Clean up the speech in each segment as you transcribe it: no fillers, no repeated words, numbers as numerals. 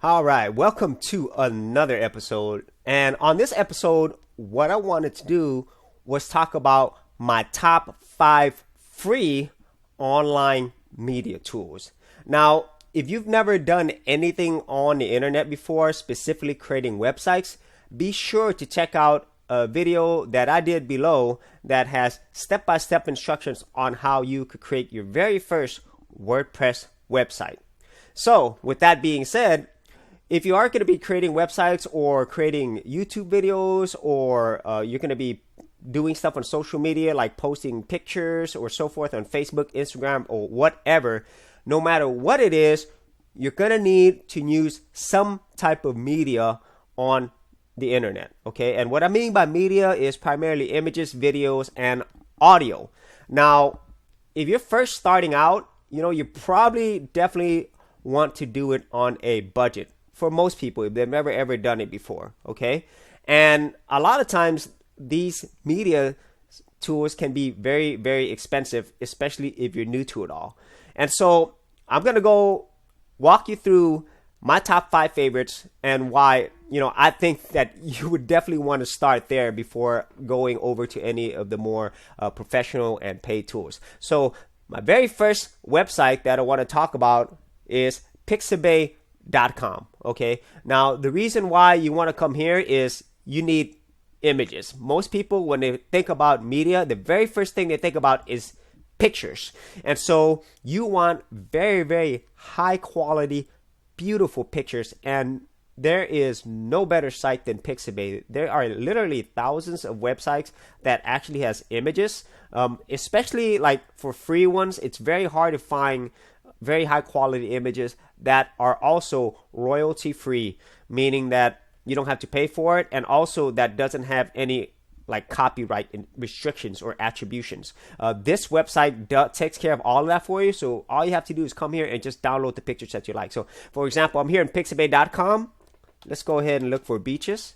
All right, welcome to another episode. And on this episode, what I wanted to do was talk about my top 5 free online media tools. Now, if you've never done anything on the internet before, specifically creating websites, be sure to check out a video that I did below that has step-by-step instructions on how you could create your very first WordPress website. So, with that being said, if you are going to be creating websites or creating YouTube videos, or you're going to be doing stuff on social media like posting pictures or so forth on Facebook, Instagram, or whatever, no matter what it is, you're going to need to use some type of media on the internet. Okay, and what I mean by media is primarily images, videos, and audio. Now, if you're first starting out, you probably definitely want to do it on a budget. For most people, if they've never ever done it before, okay? And a lot of times, these media tools can be very, very expensive, especially if you're new to it all. And so I'm gonna go walk you through my top 5 favorites and why, I think that you would definitely want to start there before going over to any of the more professional and paid tools. So my very first website that I want to talk about is Pixabay.com. Okay, now the reason why you want to come here is you need images. Most people, when they think about media, the very first thing they think about is pictures. And so you want very, very high quality, beautiful pictures. And there is no better site than Pixabay. There are literally thousands of websites that actually has images, especially like for free ones. It's very hard to find very high quality images that are also royalty free, meaning that you don't have to pay for it, and also that doesn't have any like copyright restrictions or attributions. This website takes care of all of that for you, so all you have to do is come here and just download the pictures that you like. So for example, I'm here in Pixabay.com. Let's go ahead and look for beaches.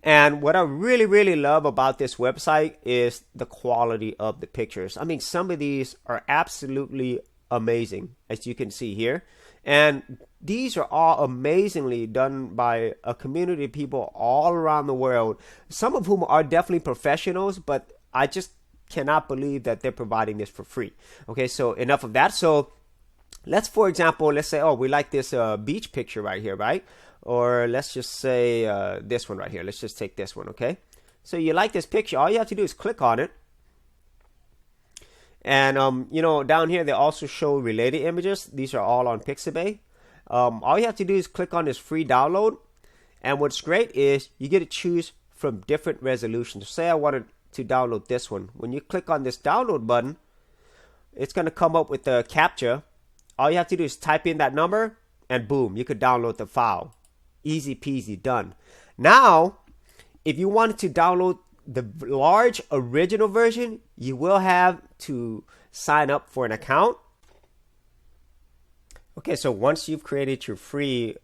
And what I really, really love about this website is the quality of the pictures. I mean, some of these are absolutely amazing, as you can see here. And these are all amazingly done by a community of people all around the world, some of whom are definitely professionals, but I just cannot believe that they're providing this for free. Okay, so enough of that. So let's, for example, let's say, oh, we like this beach picture right here, right? Or let's just say this one right here. Let's just take this one, okay? So you like this picture. All you have to do is click on it. And, down here, they also show related images. These are all on Pixabay. All you have to do is click on this free download. And what's great is you get to choose from different resolutions. Say I wanted to download this one. When you click on this download button, it's going to come up with the captcha. All you have to do is type in that number, and boom, you could download the file. Easy peasy, done. Now, if you wanted to download the large original version, you will have to sign up for an account. Okay, so once you've created your free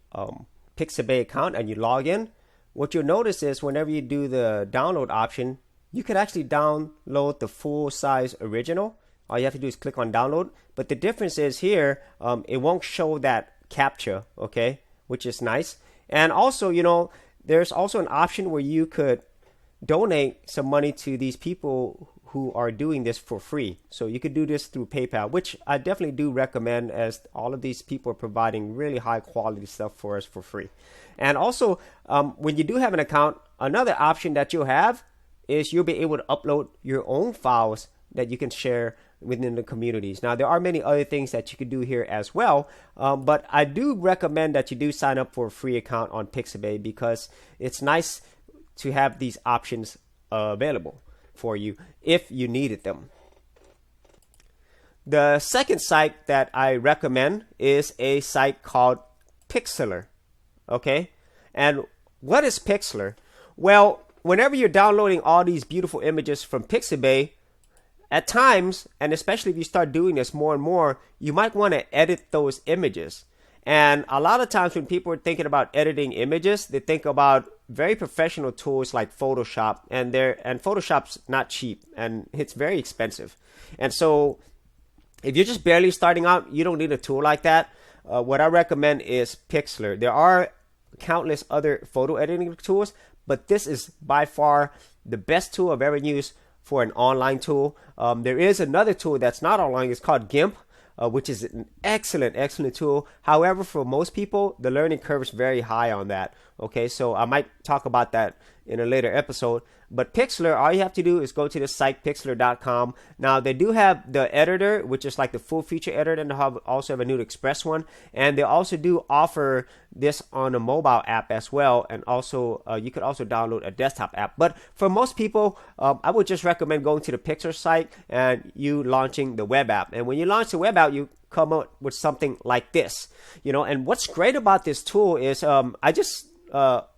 Pixabay account and you log in, what you'll notice is whenever you do the download option, you could actually download the full size original. All you have to do is click on download. But the difference is here, it won't show that captcha, okay, which is nice. And also, there's also an option where you could donate some money to these people who are doing this for free. So you could do this through PayPal, which I definitely do recommend, as all of these people are providing really high quality stuff for us for free. And also, when you do have an account, another option that you'll have is you'll be able to upload your own files that you can share within the communities. Now, there are many other things that you could do here as well, but I do recommend that you do sign up for a free account on Pixabay, because it's nice to have these options available for you if you needed them. The second site that I recommend is a site called Pixlr. Okay, and what is Pixlr? Well, whenever you're downloading all these beautiful images from Pixabay, at times, and especially if you start doing this more and more, you might want to edit those images. And a lot of times when people are thinking about editing images, they think about very professional tools like Photoshop, and Photoshop's not cheap, and it's very expensive. And so if you're just barely starting out, you don't need a tool like that. what I recommend is Pixlr. There are countless other photo editing tools, but this is by far the best tool I've ever used for an online tool. There is another tool that's not online. It's called GIMP, which is an excellent tool. However, for most people, the learning curve is very high on that. Okay, so I might talk about that in a later episode. But Pixlr, all you have to do is go to the site pixlr.com. Now, they do have the editor, which is like the full feature editor, and they also have a new Express one. And they also do offer this on a mobile app as well. And also, you could also download a desktop app. But for most people, I would just recommend going to the Pixlr site and you launching the web app. And when you launch the web app, you come up with something like this. And what's great about this tool is I just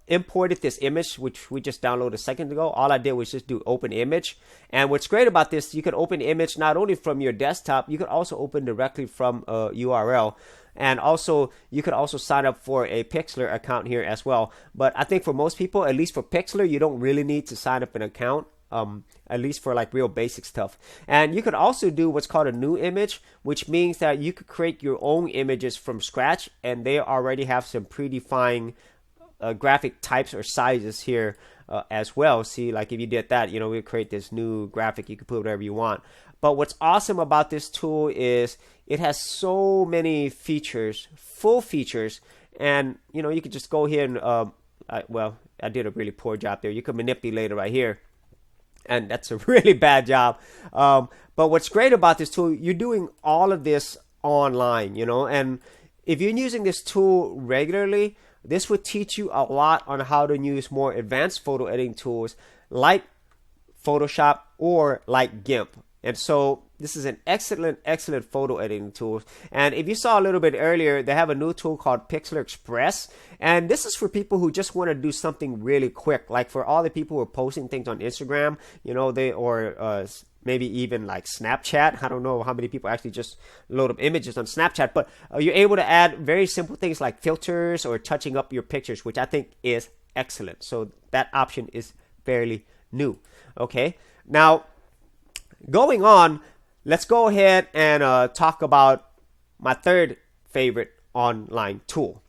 imported this image, which we just downloaded a second ago. All I did was just do open image. And what's great about this, you can open the image not only from your desktop, you can also open directly from a URL. And also, you could also sign up for a Pixlr account here as well. But I think for most people, at least for Pixlr, you don't really need to sign up an account. At least for like real basic stuff. And you could also do what's called a new image, which means that you could create your own images from scratch, and they already have some predefined graphic types or sizes here as well. See, like if you did that, we create this new graphic. You can put whatever you want. But what's awesome about this tool is it has so many features, full features, and you could just go here and I did a really poor job there. You can manipulate it right here, and that's a really bad job. But what's great about this tool, you're doing all of this online, and if you're using this tool regularly, this would teach you a lot on how to use more advanced photo editing tools like Photoshop or like GIMP. And so this is an excellent photo editing tool. And if you saw a little bit earlier, they have a new tool called Pixlr Express. And this is for people who just want to do something really quick. Like for all the people who are posting things on Instagram, maybe even like Snapchat. I don't know how many people actually just load up images on Snapchat, but you're able to add very simple things like filters or touching up your pictures, which I think is excellent. So that option is fairly new. Okay, now going on, let's go ahead and talk about my third favorite online tool.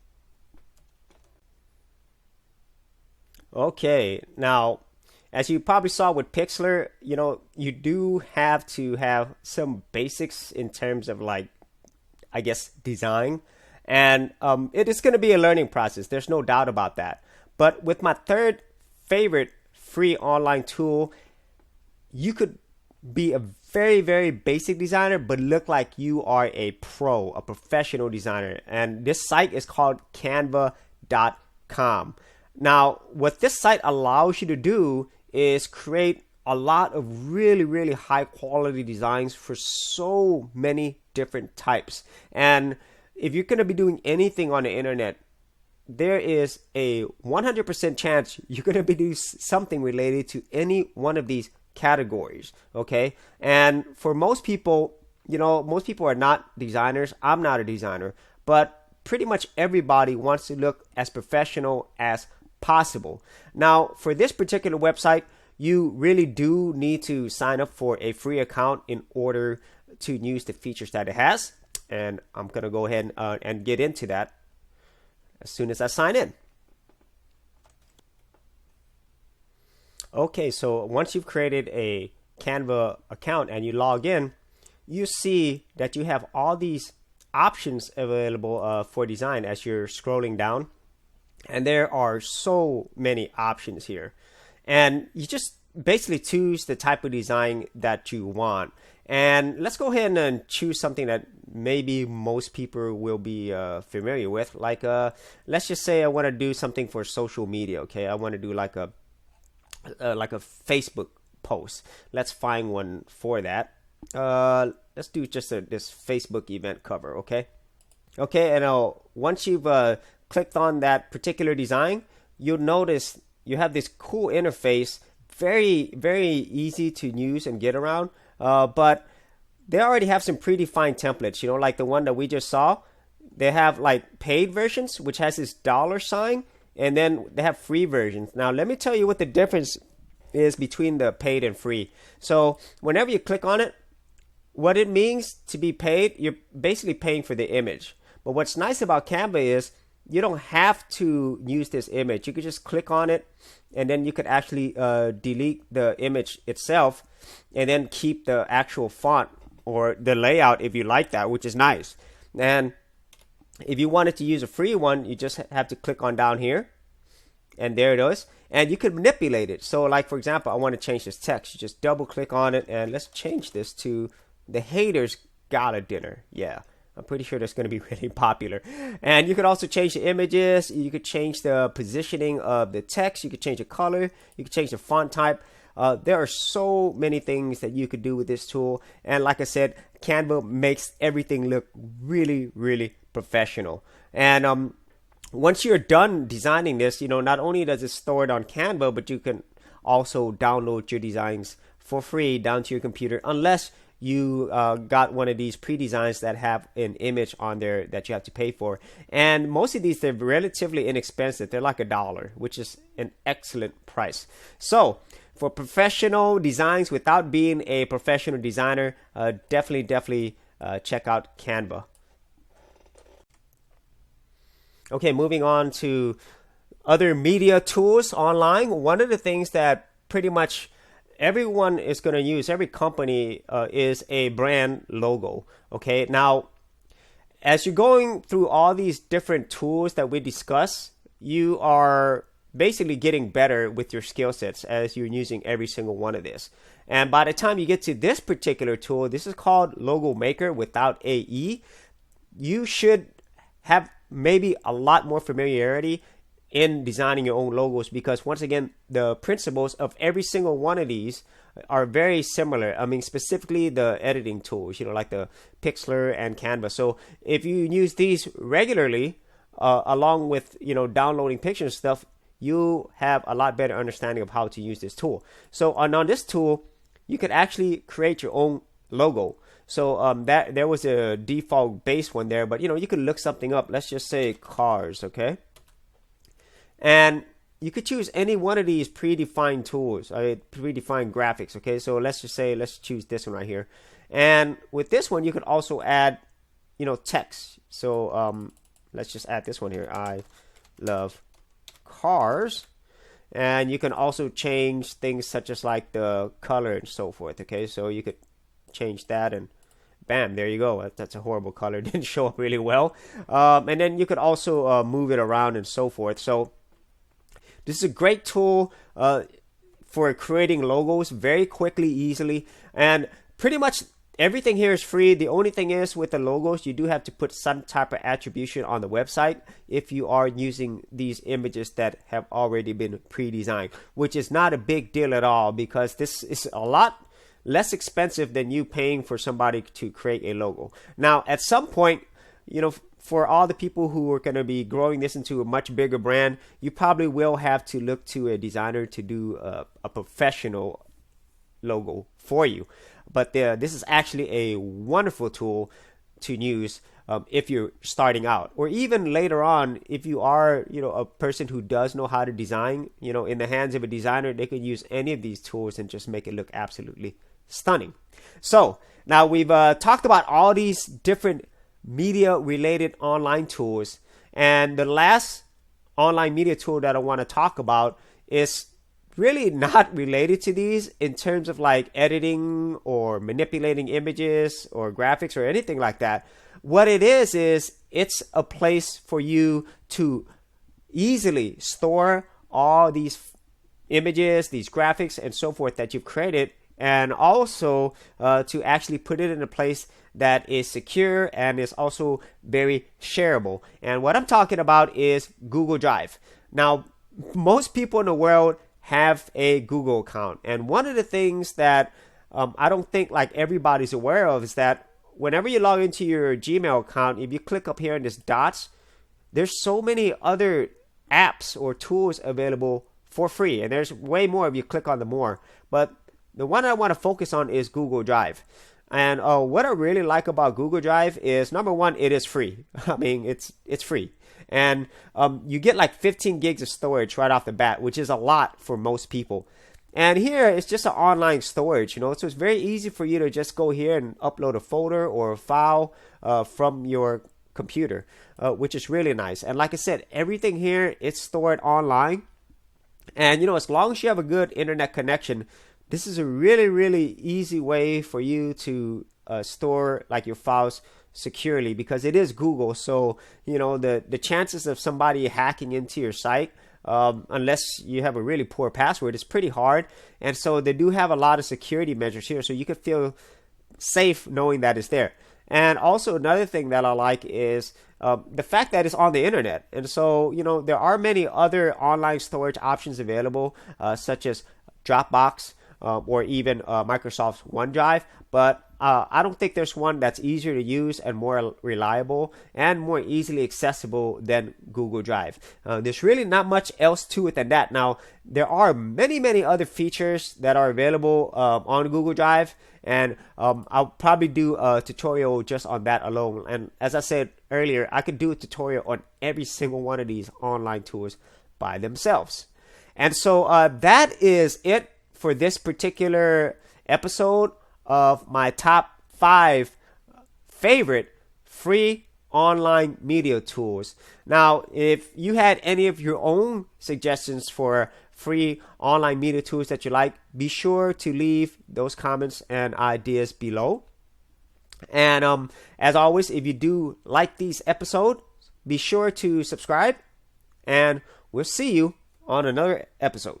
Okay, now as you probably saw with Pixlr, you do have to have some basics in terms of design. And it is going to be a learning process. There's no doubt about that. But with my third favorite free online tool, you could be a very basic designer, but look like you are a pro, a professional designer. And this site is called Canva.com. Now, what this site allows you to do is create a lot of really high quality designs for so many different types. And if you're going to be doing anything on the internet, there is a 100% chance you're going to be doing something related to any one of these categories. Okay, and for most people, most people are not designers. I'm not a designer, but pretty much everybody wants to look as professional as possible. Now, for this particular website, you really do need to sign up for a free account in order to use the features that it has. And I'm going to go ahead and get into that as soon as I sign in. Okay, so once you've created a Canva account and you log in, you see that you have all these options available for design as you're scrolling down. And there are so many options here. And you just basically choose the type of design that you want. And let's go ahead and choose something that maybe most people will be familiar with. Like, let's just say I want to do something for social media. Okay, I want to do like a Facebook post. Let's find one for that. Let's do just this Facebook event cover. Okay, and once you've clicked on that particular design, you'll notice you have this cool interface, very easy to use and get around. But they already have some predefined templates, like the one that we just saw. They have like paid versions, which has this $sign, and then they have free versions. Now, let me tell you what the difference is between the paid and free. So whenever you click on it, what it means to be paid, you're basically paying for the image. But what's nice about Canva is you don't have to use this image. You could just click on it, and then you could actually delete the image itself, and then keep the actual font or the layout if you like that, which is nice. And if you wanted to use a free one, you just have to click on down here, and there it is. And you could manipulate it. So like, for example, I want to change this text. You just double click on it, and let's change this to "The Haters Got a Dinner." Yeah, I'm pretty sure that's going to be really popular. And you could also change the images. You could change the positioning of the text. You could change the color. You could change the font type. There are so many things that you could do with this tool. And like I said, Canva makes everything look really, really professional. And once you're done designing this, not only does it store it on Canva, but you can also download your designs for free down to your computer, unless you got one of these pre-designs that have an image on there that you have to pay for. And most of these, they're relatively inexpensive. They're like $1, which is an excellent price. So for professional designs without being a professional designer, definitely check out Canva. Okay, moving on to other media tools online. One of the things that pretty much everyone is going to use, every company, is a brand logo. Okay, now as you're going through all these different tools that we discuss, you are basically getting better with your skill sets as you're using every single one of this. And by the time you get to this particular tool, this is called Logo Maker without AE, you should have maybe a lot more familiarity in designing your own logos, because once again, the principles of every single one of these are very similar. I mean, specifically the editing tools, like the Pixlr and Canva. So if you use these regularly, along with, downloading pictures and stuff, you have a lot better understanding of how to use this tool. So on this tool, you could actually create your own logo. So that there was a default base one there, but you could look something up. Let's just say cars, okay? And you could choose any one of these predefined tools, predefined graphics, okay? So let's choose this one right here. And with this one, you could also add, text. So let's just add this one here. I love cars. And you can also change things such as like the color and so forth, okay? So you could change that, and bam, there you go. That's a horrible color. It didn't show up really well. And then you could also move it around and so forth. So this is a great tool for creating logos very quickly, easily, and pretty much everything here is free. The only thing is, with the logos, you do have to put some type of attribution on the website if you are using these images that have already been pre-designed, which is not a big deal at all, because this is a lot less expensive than you paying for somebody to create a logo. Now, at some point, for all the people who are going to be growing this into a much bigger brand, you probably will have to look to a designer to do a professional logo for you. But this is actually a wonderful tool to use if you're starting out, or even later on, if you are a person who does know how to design. In the hands of a designer, they could use any of these tools and just make it look absolutely stunning. So now we've talked about all these different media related online tools, and the last online media tool that I want to talk about is really not related to these in terms of like editing or manipulating images or graphics or anything like that. What it is it's a place for you to easily store all these images, these graphics and so forth that you've created, and also to actually put it in a place that is secure and is also very shareable. And what I'm talking about is Google Drive. Now, most people in the world have a Google account, and one of the things that I don't think like everybody's aware of is that whenever you log into your Gmail account, if you click up here in this dots, there's so many other apps or tools available for free, and there's way more if you click on the more. But the one I want to focus on is Google Drive. And what I really like about Google Drive is, number one, it is free. I mean, it's free. And you get like 15 gigs of storage right off the bat, which is a lot for most people. And here, it's just an online storage, so it's very easy for you to just go here and upload a folder or a file from your computer, which is really nice. And like I said, everything here, it's stored online. And as long as you have a good internet connection, this is a really, really easy way for you to store like your files securely, because it is Google. So the chances of somebody hacking into your site, unless you have a really poor password, is pretty hard. And so they do have a lot of security measures here, so you can feel safe knowing that it's there. And also another thing that I like is the fact that it's on the internet. And so there are many other online storage options available, such as Dropbox, or even Microsoft's OneDrive, but I don't think there's one that's easier to use and more reliable and more easily accessible than Google Drive. There's really not much else to it than that. Now, there are many, many other features that are available on Google Drive, and I'll probably do a tutorial just on that alone. And as I said earlier, I could do a tutorial on every single one of these online tools by themselves. And so that is it for this particular episode of my top 5 favorite free online media tools. Now, if you had any of your own suggestions for free online media tools that you like, be sure to leave those comments and ideas below. And as always, if you do like these episodes, be sure to subscribe, and we'll see you on another episode.